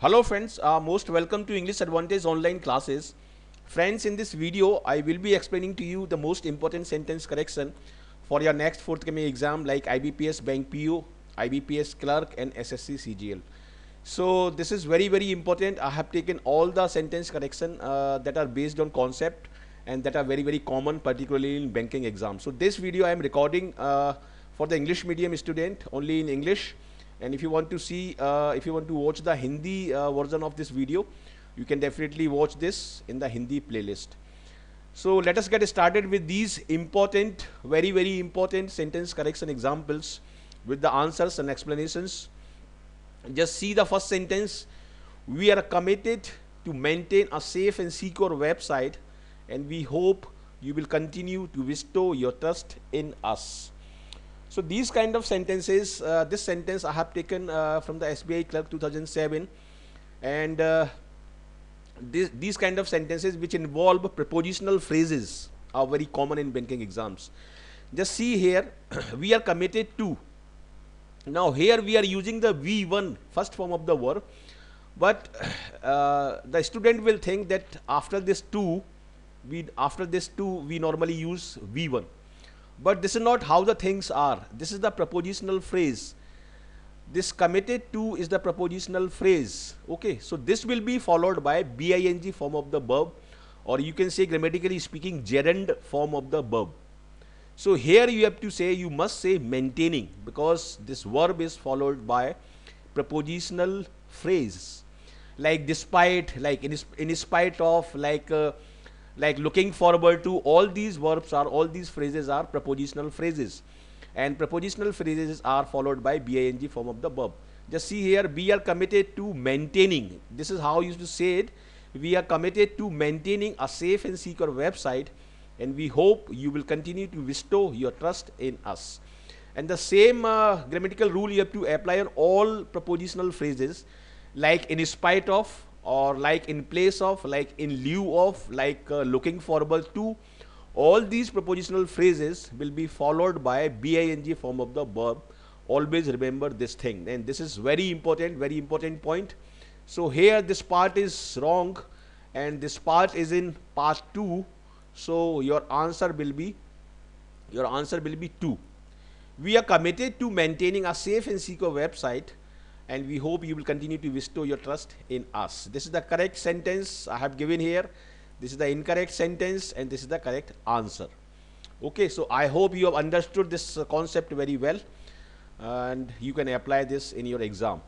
Hello friends, most welcome to English Advantage online classes. Friends, in this video I will be explaining to you the most important sentence correction for your next forthcoming exam like IBPS Bank PO, IBPS Clerk and SSC CGL. So this is very important. I have taken all the sentence correction that are based on concept and that are very common, particularly in banking exams. So this video I am recording for the English medium student only in English. And if you want to see, if you want to watch the Hindi version of this video, you can definitely watch this in the Hindi playlist. So let us get started with these important, very important sentence correction examples with the answers and explanations. Just see the first sentence. We are committed to maintain a safe and secure website, and we hope you will continue to bestow your trust in us. So these kind of sentences, this sentence I have taken from the SBI Clerk 2007, and these kind of sentences which involve prepositional phrases are very common in banking exams. Just see here, we are committed to. Now here we are using the V1, first form of the verb, but the student will think that after this to, we normally use V1. But this is not how the things are. This is the prepositional phrase. This committed to is the prepositional phrase. Okay, so this will be followed by BING form of the verb, or you can say grammatically speaking gerund form of the verb. So here you have to say, you must say maintaining, because this verb is followed by prepositional phrase, like despite, like in spite of, like looking forward to. All these verbs are, all these phrases are prepositional phrases, and prepositional phrases are followed by BING form of the verb. Just see here, we are committed to maintaining. This is how you used to say it. We are committed to maintaining a safe and secure website, and we hope you will continue to bestow your trust in us. And the same grammatical rule you have to apply on all prepositional phrases, like in spite of, or like in place of, like in lieu of, like looking forward to. All these prepositional phrases will be followed by BING form of the verb. Always remember this thing, and this is very important point. So here this part is wrong, and this part is in part 2. So your answer will be 2. We are committed to maintaining a safe and secure website, and we hope you will continue to bestow your trust in us. This is the correct sentence I have given here. This is the incorrect sentence, and this is the correct answer. Okay, so I hope you have understood this concept very well, and you can apply this in your exam.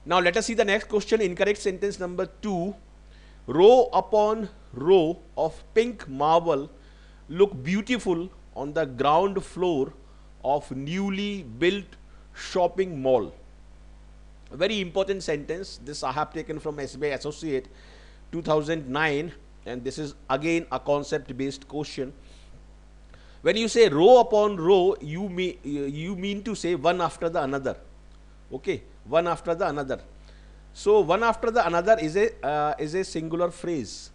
Now let us see the next question. Incorrect sentence number 2. Row upon row of pink marble look beautiful on the ground floor of newly built shopping mall. A very important sentence. This I have taken from SBI Associate 2009, and this is again a concept based question. When you say row upon row, you mean to say one after the another. Okay, one after the another. So one after the another is a singular phrase.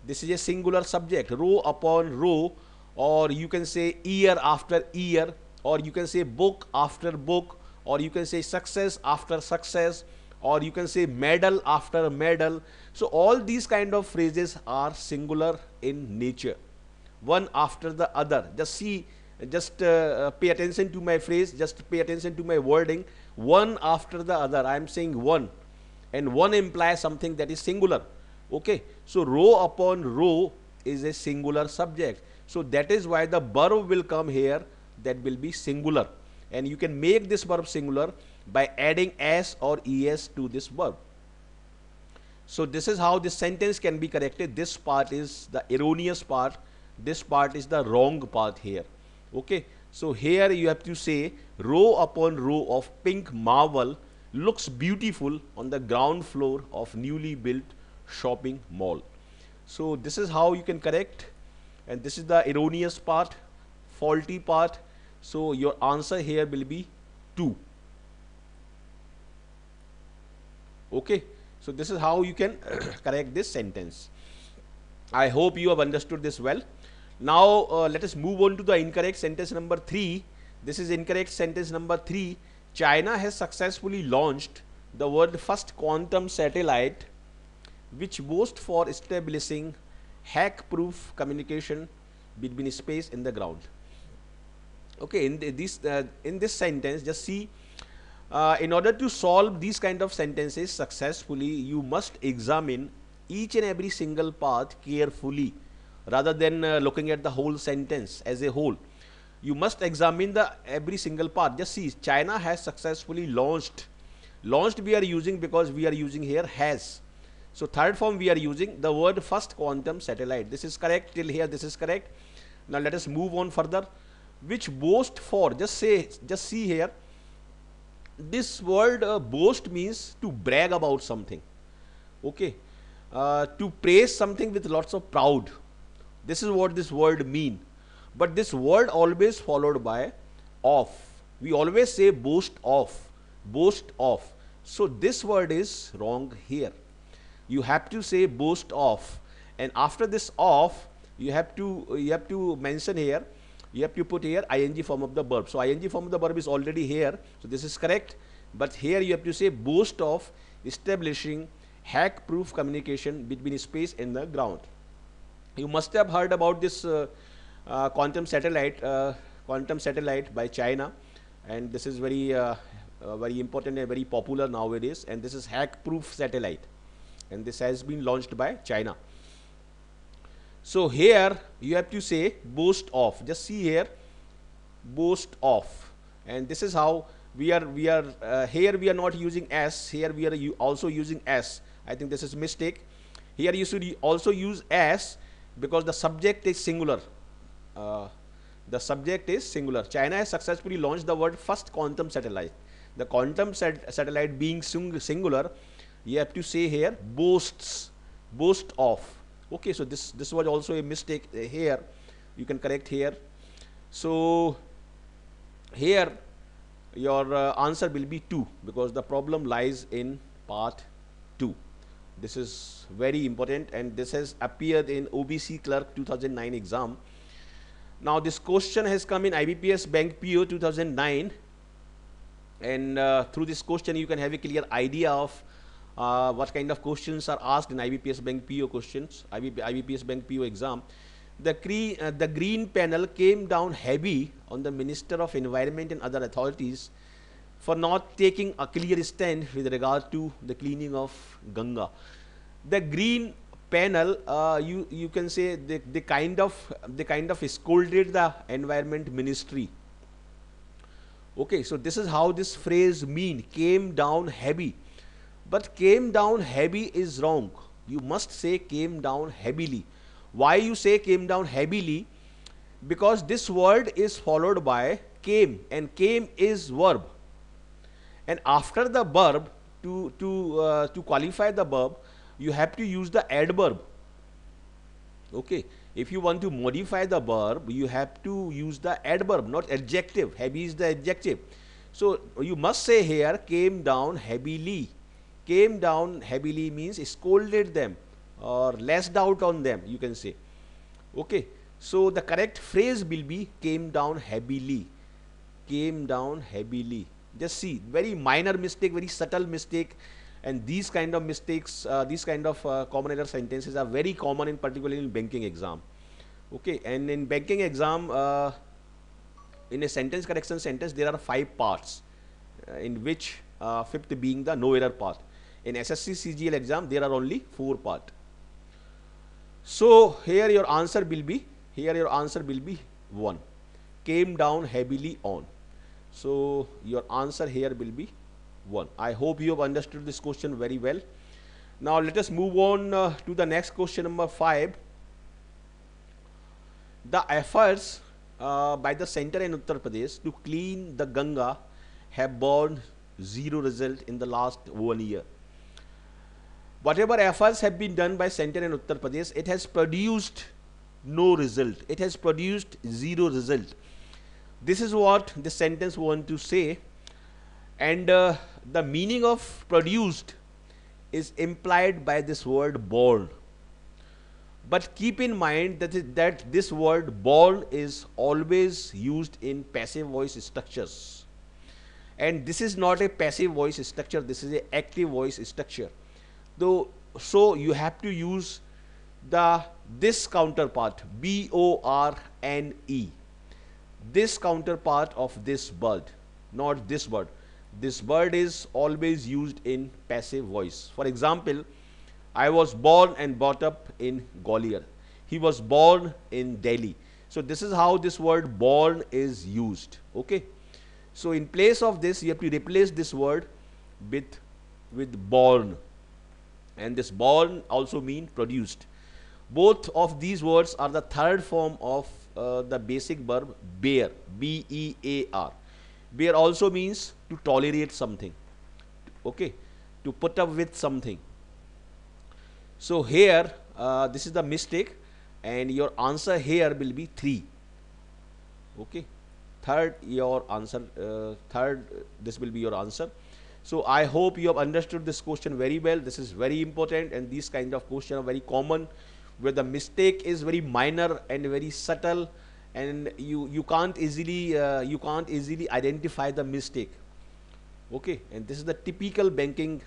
This is a singular subject. Row upon row, or you can say year after year, or you can say book after book, or you can say success after success, or you can say medal after medal. So all these kind of phrases are singular in nature, one after the other. Just see, just pay attention to my phrase, just pay attention to my wording. One after the other, I am saying one, and one implies something that is singular. Okay, so row upon row is a singular subject, so that is why the verb will come here, that will be singular. And you can make this verb singular by adding s or es to this verb. So this is how this sentence can be corrected. This part is the erroneous part, this part is the wrong part here. Okay, so here you have to say row upon row of pink marble looks beautiful on the ground floor of newly built shopping mall. So this is how you can correct, and this is the erroneous part, faulty part. So your answer here will be 2. Okay, so this is how you can correct this sentence. I hope you have understood this well. Now let us move on to the incorrect sentence number 3. This is incorrect sentence number 3. China has successfully launched the world first quantum satellite which boasts for establishing hack-proof communication between space and the ground. Okay, in this sentence, just see, in order to solve these kind of sentences successfully, you must examine each and every single part carefully rather than looking at the whole sentence as a whole. You must examine the every single part. Just see, China has successfully launched we are using because we are using here has. So third form we are using the word first quantum satellite. This is correct till here. This is correct. Now let us move on further. Which boast for, just see here, this word boast means to brag about something. Okay, to praise something with lots of proud. This is what this word mean. But this word always followed by of. We always say boast of, boast of. So this word is wrong here. You have to say boast of, and after this of, you have to mention here. You have to put here ing form of the verb. So ing form of the verb is already here. So this is correct. But here you have to say boast of establishing hack-proof communication between space and the ground. You must have heard about this quantum satellite by China, and this is very important and very popular nowadays. And this is hack-proof satellite, and this has been launched by China. So here you have to say boast of. Just see here, boast of, and this is how we are here we are not using s. Here we are also using s. I think this is mistake. Here you should also use s because the subject is singular. The subject is singular. China has successfully launched the word first quantum satellite. The quantum satellite being singular, you have to say here boasts, boast of. Okay, so this was also a mistake here. You can correct here. So here your answer will be 2 because the problem lies in part 2. This is very important, and this has appeared in OBC Clerk 2009 exam. Now this question has come in IBPS Bank PO 2009, and through this question you can have a clear idea of what kind of questions are asked in IBPS Bank PO questions, IBPS Bank PO exam. The green panel came down heavy on the Minister of Environment and other authorities for not taking a clear stand with regard to the cleaning of Ganga. The green panel, you can say they kind of scolded the Environment Ministry. Okay, so this is how this phrase mean, came down heavy. But came down heavy is wrong. You must say came down heavily. Why you say came down heavily? Because this word is followed by came, and came is verb. And after the verb, to qualify the verb, you have to use the adverb. Okay, if you want to modify the verb, you have to use the adverb, not adjective. Heavy is the adjective. So you must say here came down heavily. Came down heavily means scolded them or lashed out on them, you can say. Okay, so the correct phrase will be came down heavily. Came down heavily. Just see, very minor mistake, very subtle mistake, and these kind of mistakes, these kind of common error sentences are very common, in particularly in banking exam. Okay, and in banking exam, in a sentence correction sentence, there are 5 parts, in which 5th being the no error part. In SSC CGL exam, there are only 4 parts. So here your answer will be 1. Came down heavily on. So your answer here will be 1. I hope you have understood this question very well. Now let us move on to the next question, number 5. The efforts by the center in Uttar Pradesh to clean the Ganga have borne 0 result in the last 1 year. Whatever efforts have been done by center in Uttar Pradesh, it has produced no result. It has produced 0 result. This is what this sentence want to say, and the meaning of produced is implied by this word born. But keep in mind that this word born is always used in passive voice structures. and this is not a passive voice structure, this is a active voice structure. Though, so you have to use this counterpart, BORNE, this counterpart of this word, not this word. This word is always used in passive voice. For example, I was born and brought up in Gwalior. He was born in Delhi. So this is how this word born is used. Okay. So in place of this, you have to replace this word with born, and this born also means produced. Both of these words are the third form of the basic verb bear, B-E-A-R. Bear also means to tolerate something, okay, to put up with something. So here, this is the mistake, and your answer here will be 3. Okay, third your answer, this will be your answer. So I hope you have understood this question very well. This is very important, and these kind of questions are very common, where the mistake is very minor and very subtle, and you can't easily identify the mistake. Okay, and this is the typical banking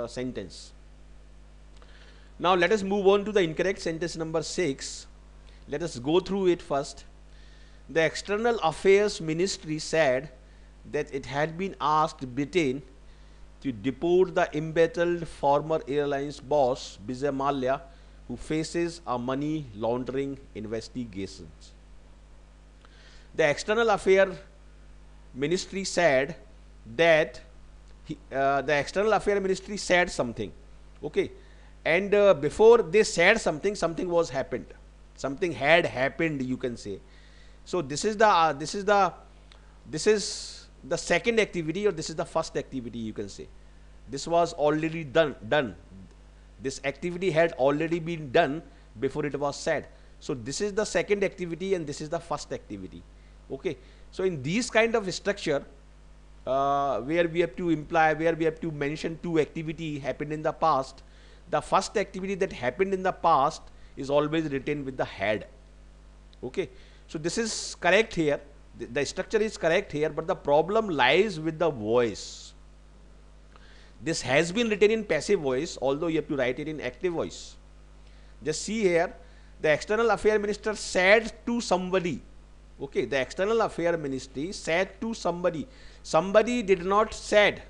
sentence. Now let us move on to the incorrect sentence number 6. Let us go through it first. The External Affairs Ministry said that it had been asked Britain to deport the embattled former airlines boss Vijay Mallya, who faces a money laundering investigations. The External Affairs Ministry said that the External Affairs Ministry said something. Okay, and before they said something, something was happened. Something had happened, you can say. So this is the second activity, or this is the first activity, you can say. This was already done. This activity had already been done before it was said. So this is the second activity, and this is the first activity. Okay. So in these kind of structure, where we have to imply, where we have to mention 2 activity happened in the past, the first activity that happened in the past is always written with the had. Okay. So this is correct here. The structure is correct here, but the problem lies with the voice. This has been written in passive voice, although you have to write it in active voice. Just see here, the External Affairs Minister said to somebody. Okay, the External Affairs Ministry said to somebody. Somebody did not said.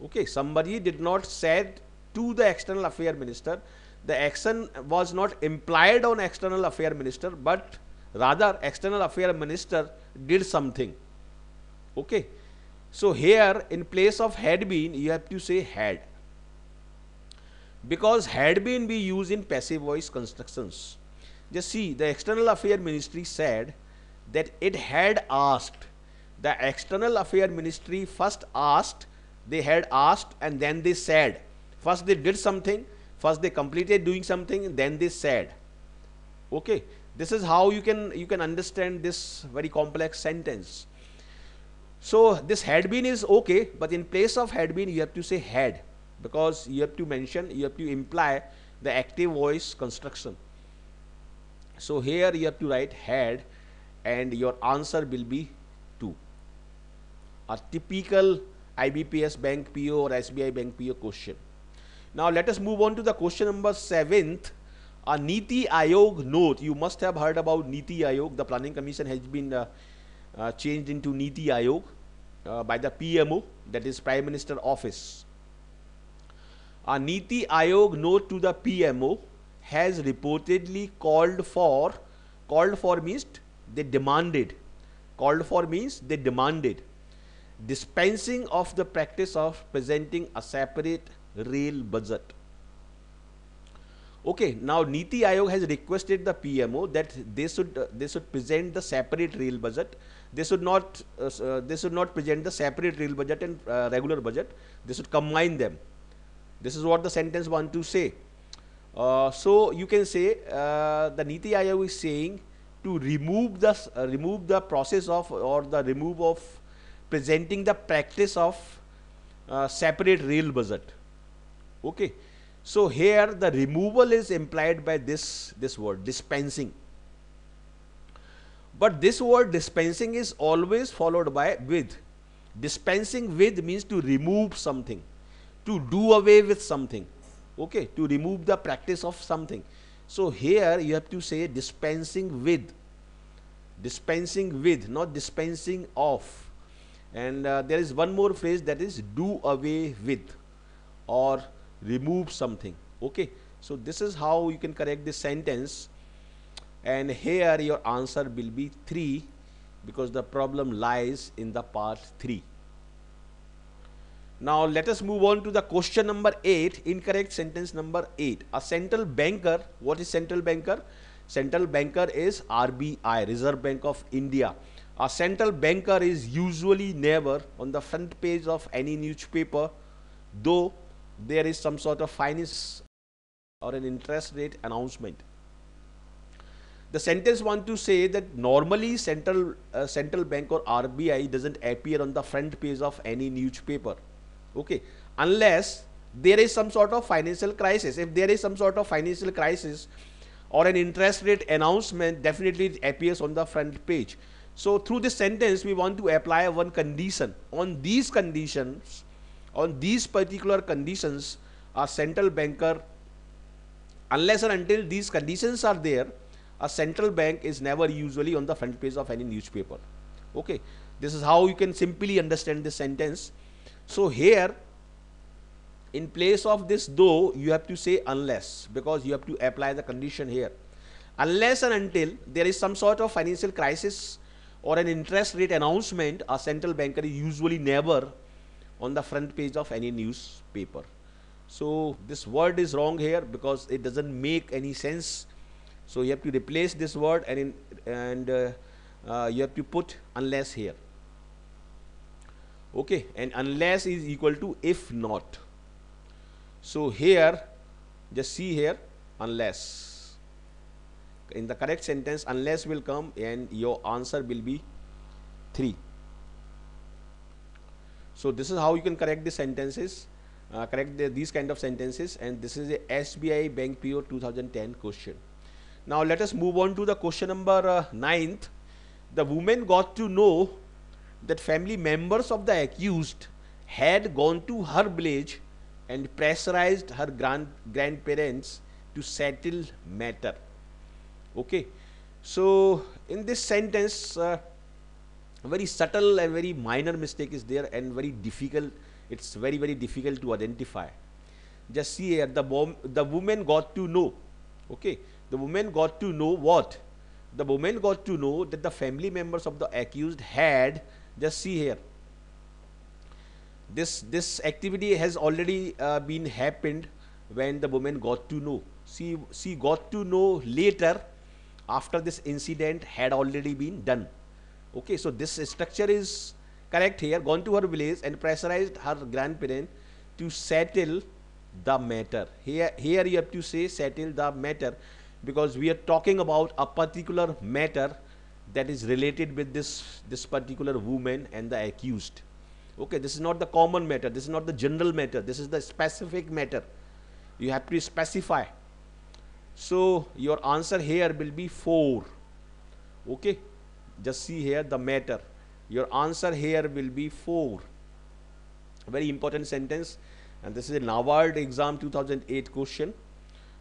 Okay, somebody did not said to the External Affairs Minister. The action was not implied on External Affairs Minister, but rather External Affairs Minister did something. Okay. So here in place of had been, you have to say had, because had been be used in passive voice constructions. Just see, the External Affairs Ministry said that it had asked. The External Affairs Ministry first asked, they had asked, and then they said. First they did something, first they completed doing something, then they said. Okay, this is how you can understand this very complex sentence. So this had been is okay, but in place of had been, you have to say had, because you have to mention, you have to imply the active voice construction. So here you have to write had, and your answer will be 2. A typical IBPS Bank PO or SBI Bank PO question. Now let us move on to the question number 7th. A Niti Aayog note. You must have heard about Niti Aayog. The Planning Commission has been changed into Niti Aayog by the PMO, that is Prime Minister Office. A Niti Aayog note to the PMO has reportedly called for means they demanded, dispensing of the practice of presenting a separate rail budget. Okay, now Niti Aayog has requested the PMO that they should present the separate rail budget. They should not present the separate rail budget and regular budget. They should combine them. This is what the sentence want to say. So you can say the Niti Aayog is saying to remove the process of, or the remove of presenting the practice of separate rail budget. Okay. So here the removal is implied by this word dispensing. But this word dispensing is always followed by with. Dispensing with means to remove something, to do away with something, okay, to remove the practice of something. So here you have to say dispensing with, not dispensing of. And there is one more phrase, that is do away with or remove something, okay. So this is how you can correct this sentence, and here your answer will be 3, because the problem lies in the part 3. Now let us move on to the question number 8, incorrect sentence number 8. A central banker, what is central banker? Central banker is RBI, Reserve Bank of India. A central banker is usually never on the front page of any newspaper, though there is some sort of finance or an interest rate announcement. The sentence want to say that normally central bank or RBI doesn't appear on the front page of any newspaper, okay, unless there is some sort of financial crisis. If there is some sort of financial crisis or an interest rate announcement, definitely it appears on the front page. So through this sentence we want to apply one condition. On these conditions, on these particular conditions, a central banker, unless and until these conditions are there, a central bank is never usually on the front page of any newspaper, okay. This is how you can simply understand this sentence. So here in place of this though, you have to say unless, because you have to apply the condition here. Unless and until there is some sort of financial crisis or an interest rate announcement, a central banker is usually never on the front page of any newspaper. So this word is wrong here because it doesn't make any sense. So you have to replace this word and you have to put unless here, okay. And unless is equal to if not. So here just see here, unless, in the correct sentence unless will come and your answer will be 3. So this is how you can correct the sentences, these kind of sentences, and this is a SBI Bank PO 2010 question. Now let us move on to the question number 9th. The woman got to know that family members of the accused had gone to her village and pressurized her grandparents to settle matter, okay. So in this sentence a very subtle and very minor mistake is there, and very difficult, it's very difficult to identify. Just see here, the woman got to know, okay. The woman got to know what? The woman got to know that the family members of the accused had, just see here, this activity has already been happened when the woman got to know. She got to know later after this incident had already been done, okay. So this structure is correct here. Gone to her village and pressurized her grandparent to settle the matter. Here you have to say settle the matter, because we are talking about a particular matter that is related with this particular woman and the accused, okay. This is not the common matter, this is not the general matter, this is the specific matter. You have to specify. So your answer here will be 4, okay. Just see here the matter, your answer here will be 4. Very important sentence, and this is a NABARD exam 2008 question.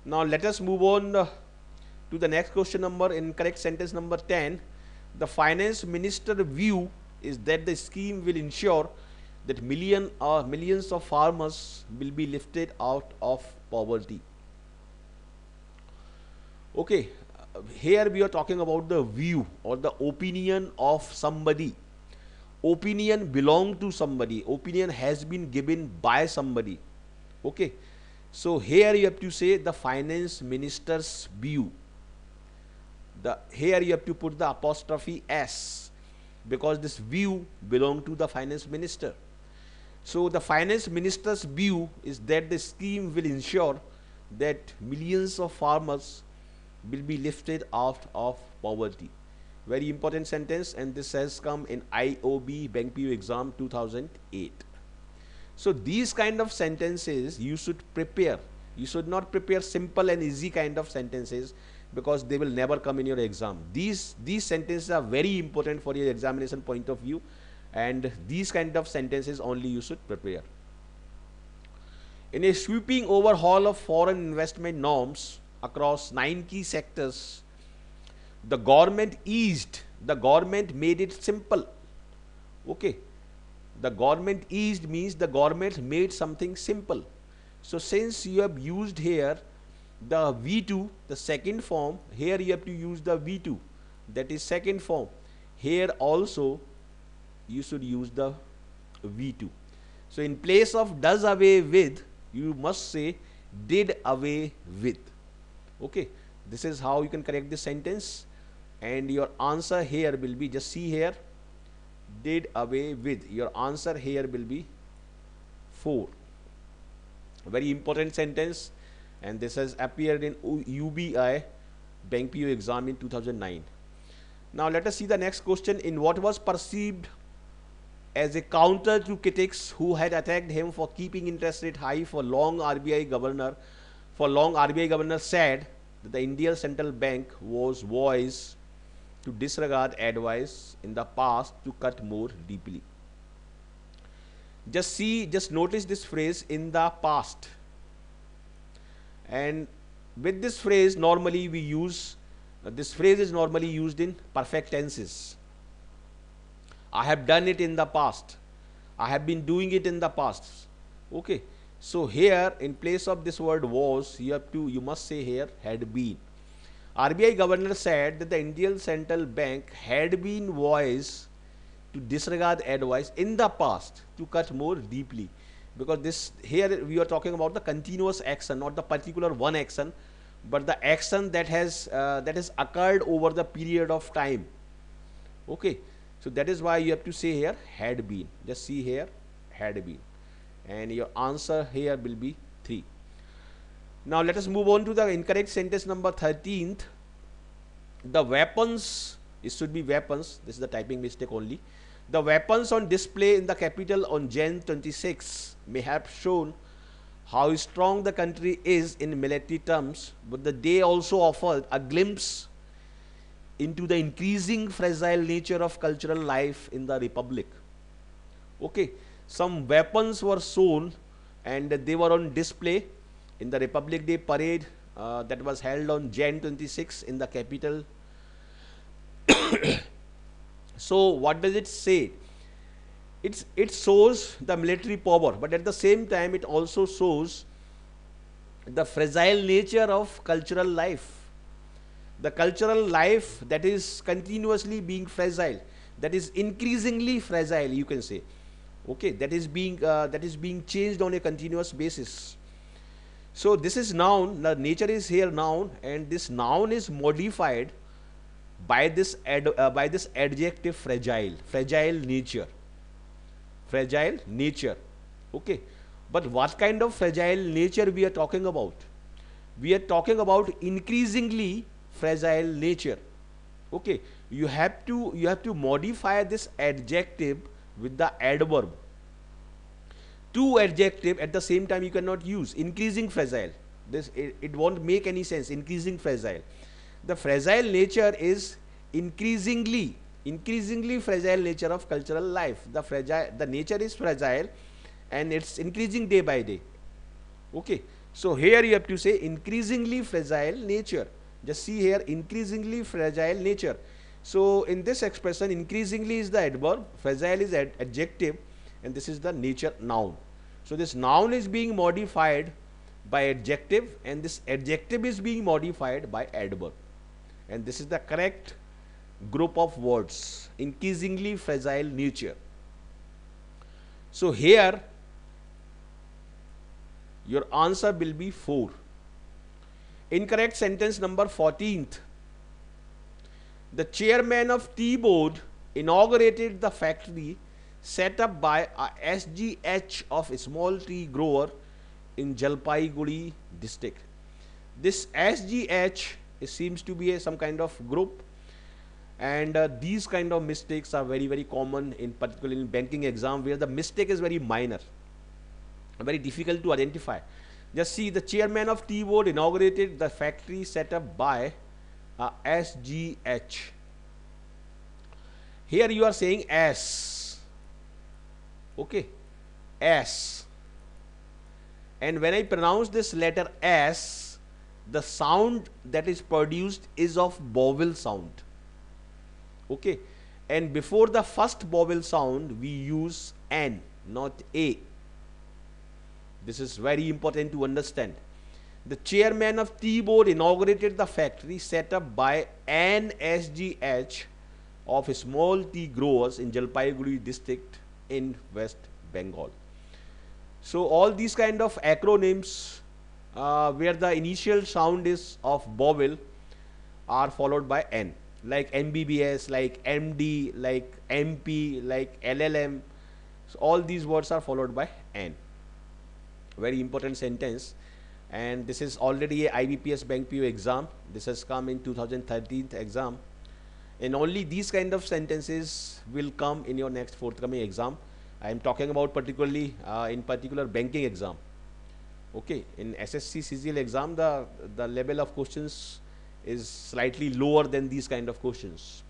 Now let us move on to the next question number, incorrect sentence number 10. The finance minister view is that the scheme will ensure that millions of farmers will be lifted out of poverty, okay. Here we are talking about the view or the opinion of somebody. Opinion belong to somebody, opinion has been given by somebody, okay. So here you have to say the finance minister's view. Here you have to put the apostrophe S, because this view belong to the finance minister. So the finance minister's view is that the scheme will ensure that millions of farmers will be lifted out of poverty. Very important sentence, and this has come in IOB Bank PO exam 2008. So these kind of sentences you should prepare. You should not prepare simple and easy kind of sentences, because they will never come in your exam. These sentences are very important for your examination point of view, and these kind of sentences only you should prepare. In a sweeping overhaul of foreign investment norms across 9 key sectors, the government made it simple. Okay, the government eased means the government made something simple. So since you have used here the V2, the second form, here you have to use the V2, that is second form. Here also you should use the V2. So in place of does away with, you must say did away with. Okay, this is how you can correct this sentence, and your answer here will be, just see here, did away with. Your answer here will be 4. Very important sentence, and this has appeared in UBI Bank PO exam in 2009. Now let us see the next question. In what was perceived as a counter to critics who had attacked him for keeping interest rate high for long, RBI governor said that the Indian Central Bank was wise to disregard advice in the past to cut more deeply. Just notice this phrase, in the past, and with this phrase normally we use, this phrase is normally used in perfect tenses. I have done it in the past, I have been doing it in the past. Okay, so here in place of this word was, you must say here had been. RBI governor said that the Indian Central Bank had been wise to disregard advice in the past to cut more deeply, because this here we are talking about the continuous action, not the particular one action, but the action that has occurred over the period of time. Okay, so that is why you have to say here had been. Just see here had been, and your answer here will be 3. Now let us move on to the incorrect sentence number 13th. The weapons, it should be weapons, this is the typing mistake only. The weapons on display in the capital on Jan 26 may have shown how strong the country is in military terms, but the day also offered a glimpse into the increasing fragile nature of cultural life in the Republic. Okay, some weapons were shown and they were on display in the Republic Day parade that was held on Jan 26 in the capital. So what does it say? It shows the military power, but at the same time it also shows the fragile nature of cultural life. The cultural life that is continuously being fragile, that is increasingly fragile, you can say. Okay, that is being changed on a continuous basis. So this is noun, the nature is here noun, and this noun is modified by this adjective fragile, fragile nature. Okay, but what kind of fragile nature we are talking about? We are talking about increasingly fragile nature. Okay, you have to modify this adjective with the adverb. Two adjectives at the same time you cannot use. Increasing fragile, it won't make any sense. Increasing fragile, the fragile nature is increasingly fragile nature of cultural life. The nature is fragile and it's increasing day by day. Okay, so here you have to say increasingly fragile nature. Just see here, increasingly fragile nature. So in this expression, increasingly is the adverb, fragile is adjective, and this is the nature noun. So this noun is being modified by adjective, and this adjective is being modified by adverb, and this is the correct group of words, increasingly fragile nature. So here your answer will be 4. Incorrect sentence number 14th. The chairman of tea board inaugurated the factory set up by a SGH of a small tea grower in Jalpaiguri district. This SGH seems to be some kind of group, and these kind of mistakes are very, very common, in particular in banking exam, where the mistake is very minor, very difficult to identify. Just see, the chairman of tea board inaugurated the factory set up by SGH. Here you are saying S. Okay, S. And when I pronounce this letter S, the sound that is produced is of vowel sound. Okay, and before the first vowel sound we use N, not A. This is very important to understand. The chairman of Tea Board inaugurated the factory set up by NSGH of small tea growers in Jalpaiguri district in West Bengal. So all these kind of acronyms where the initial sound is of vowel are followed by N, like MBBS, like MD, like MP, like LLM. So all these words are followed by N. Very important sentence, and this is already a IBPS Bank PO exam. This has come in 2013 exam, and only these kind of sentences will come in your next forthcoming exam. I am talking about particularly in particular banking exam. Okay, in SSC CGL exam the level of questions is slightly lower than these kind of questions.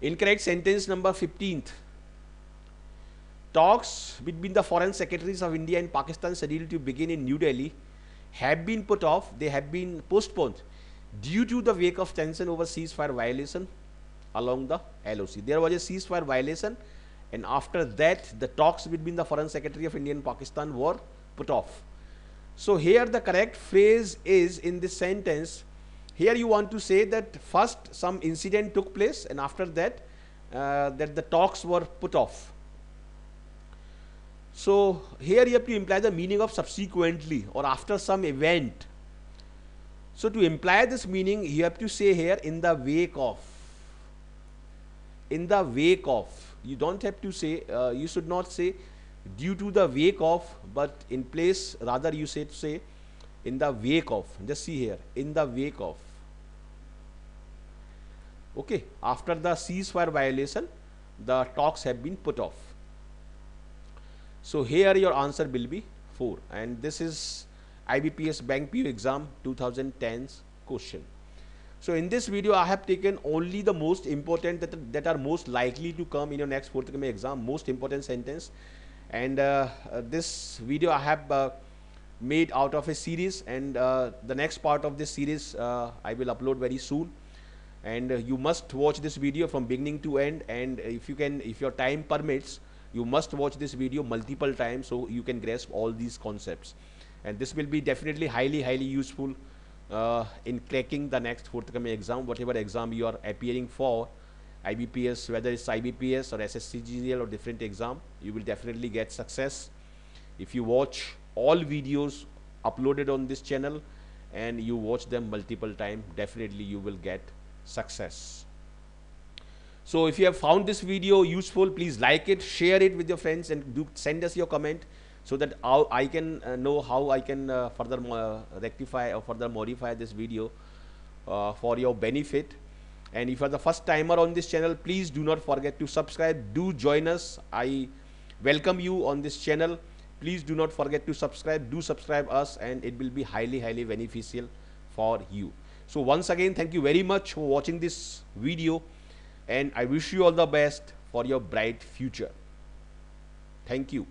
Incorrect sentence number 15th. Talks between the foreign secretaries of India and Pakistan scheduled to begin in New Delhi have been put off. They have been postponed due to the wake of tension over ceasefire violation along the LOC. There was a ceasefire violation, and after that the talks between the foreign secretary of India and Pakistan were put off. So here the correct phrase is in this sentence. Here you want to say that first some incident took place, and after that that the talks were put off. So here you have to imply the meaning of subsequently or after some event. So to imply this meaning, you have to say here in the wake of. In the wake of. You don't have to say, you should not say due to the wake of, but in place rather you say in the wake of. Just see here, in the wake of. Okay, after the ceasefire violation, the talks have been put off. So here your answer will be 4, and this is IBPS Bank PO exam 2010's question. So in this video I have taken only the most important that are most likely to come in your next forthcoming exam, most important sentence, and this video I have made out of a series, and the next part of this series I will upload very soon, and you must watch this video from beginning to end, and if you can, if your time permits, you must watch this video multiple times so you can grasp all these concepts, and this will be definitely highly useful in cracking the next forthcoming exam, whatever exam you are appearing for, IBPS, whether it's IBPS or SSCGL or different exam, you will definitely get success if you watch all videos uploaded on this channel and you watch them multiple times. Definitely you will get success. So if you have found this video useful, please like it, share it with your friends, and do send us your comment so that I can know how I can further rectify or further modify this video for your benefit. And if you are the first timer on this channel, please do not forget to subscribe. Do join us. I welcome you on this channel. Please do not forget to subscribe. Do subscribe us, and it will be highly beneficial for you. So once again, thank you very much for watching this video, and I wish you all the best for your bright future. Thank you.